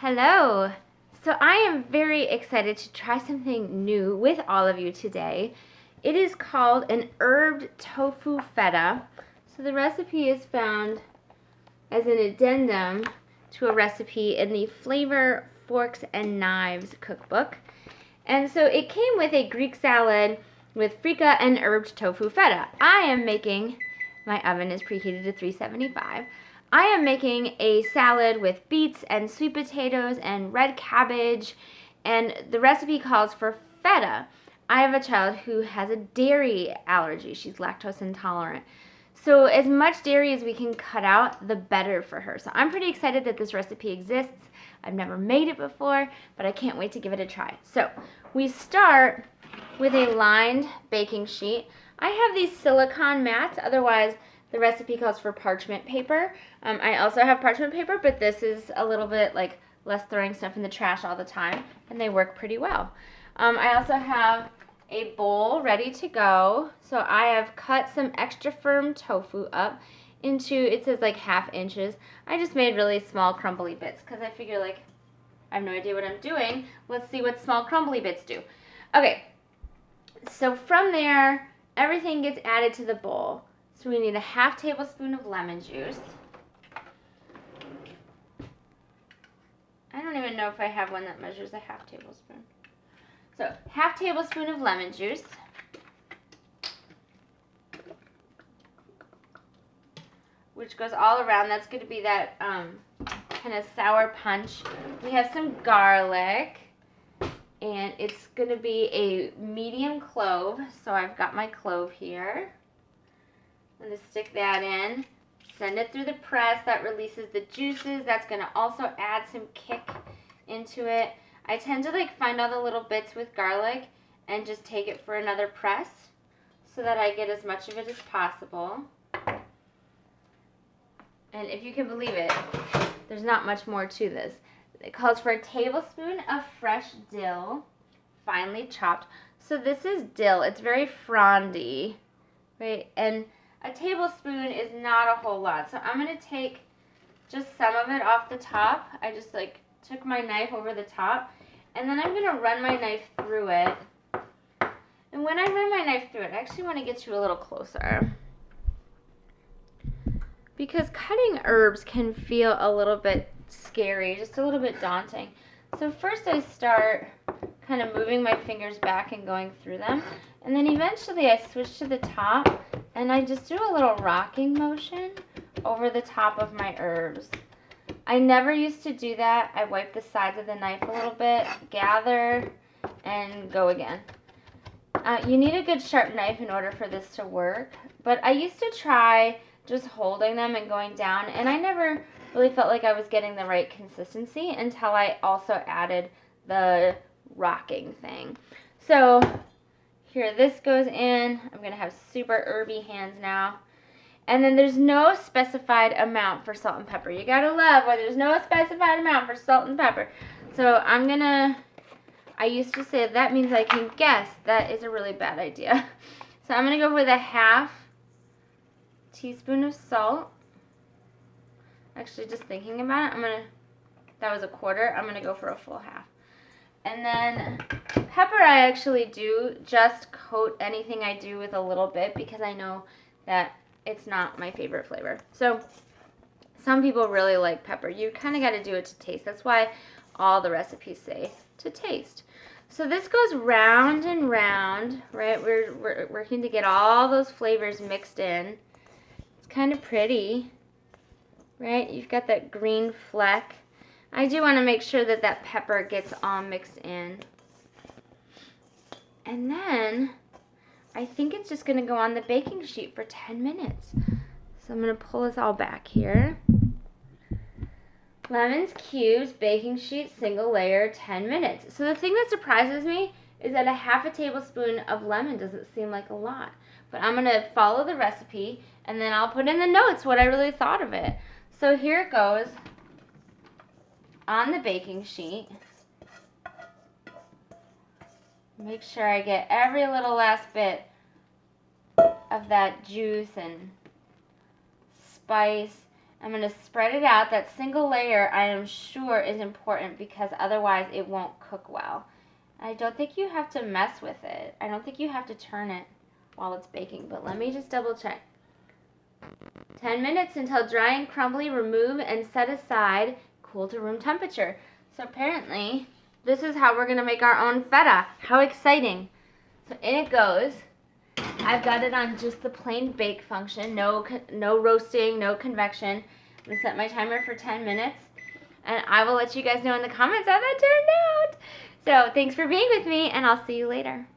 Hello! So I am very excited to try something new with all of you today. It is called an herbed tofu feta. So the recipe is found as an addendum to a recipe in the Flavor Forks and Knives Cookbook. And so it came with a Greek salad with freekeh and herbed tofu feta. My oven is preheated to 375. I am making a salad with beets and sweet potatoes and red cabbage, and the recipe calls for feta. I have a child who has a dairy allergy. She's lactose intolerant. So as much dairy as we can cut out, the better for her. So I'm pretty excited that this recipe exists. I've never made it before, but I can't wait to give it a try. So we start with a lined baking sheet. I have these silicone mats, otherwise the recipe calls for parchment paper. I also have parchment paper, but this is a little bit like less throwing stuff in the trash all the time, and they work pretty well. I also have a bowl ready to go. So I have cut some extra firm tofu up into, it says like 1/2 inches. I just made really small crumbly bits because I figure like I have no idea what I'm doing. Let's see what small crumbly bits do. Okay, so from there, everything gets added to the bowl. So we need a 1/2 tablespoon of lemon juice. I don't even know if I have one that measures a 1/2 tablespoon. So 1/2 tablespoon of lemon juice. Which goes all around. That's going to be that kind of sour punch. We have some garlic. And it's going to be a medium clove. So I've got my clove here. I'm going to stick that in. Send it through the press. That releases the juices. That's going to also add some kick into it. I tend to like find all the little bits with garlic and just take it for another press so that I get as much of it as possible. And if you can believe it, there's not much more to this. It calls for a tablespoon of fresh dill, finely chopped. So this is dill. It's very frondy, right? And a tablespoon is not a whole lot. So I'm going to take just some of it off the top. I just like took my knife over the top. And then I'm going to run my knife through it. And when I run my knife through it, I actually want to get you a little closer. Because cutting herbs can feel a little bit scary, just a little bit daunting. So first I start kind of moving my fingers back and going through them. And then eventually I switch to the top and I just do a little rocking motion over the top of my herbs. I never used to do that. I wipe the sides of the knife a little bit, gather, and go again. You need a good sharp knife in order for this to work. But I used to try just holding them and going down, and I never really felt like I was getting the right consistency until I also added the rocking thing. So here, this goes in. I'm going to have super herby hands now. And then there's no specified amount for salt and pepper. You got to love where there's no specified amount for salt and pepper. So I used to say that means I can guess. That is a really bad idea. So I'm going to go with a 1/2 teaspoon of salt. Actually, just thinking about it, that was a 1/4. I'm going to go for a full 1/2. And then pepper, I actually do just coat anything I do with a little bit because I know that it's not my favorite flavor. So some people really like pepper. You kind of got to do it to taste. That's why all the recipes say to taste. So this goes round and round, right? We're working to get all those flavors mixed in. It's kind of pretty, right? You've got that green fleck. I do want to make sure that that pepper gets all mixed in. And then I think it's just going to go on the baking sheet for 10 minutes. So I'm going to pull this all back here. Lemons cubes, baking sheet, single layer, 10 minutes. So the thing that surprises me is that a 1/2 tablespoon of lemon doesn't seem like a lot. But I'm going to follow the recipe, and then I'll put in the notes what I really thought of it. So here it goes on the baking sheet. Make sure I get every little last bit of that juice and spice. I'm going to spread it out. That single layer, I am sure, is important because otherwise it won't cook well. I don't think you have to mess with it. I don't think you have to turn it while it's baking, but let me just double check. 10 minutes until dry and crumbly, remove and set aside, cool to room temperature. So apparently, this is how we're going to make our own feta. How exciting. So in it goes. I've got it on just the plain bake function, no roasting, no convection. I'm going to set my timer for 10 minutes, and I will let you guys know in the comments how that turned out. So thanks for being with me, and I'll see you later.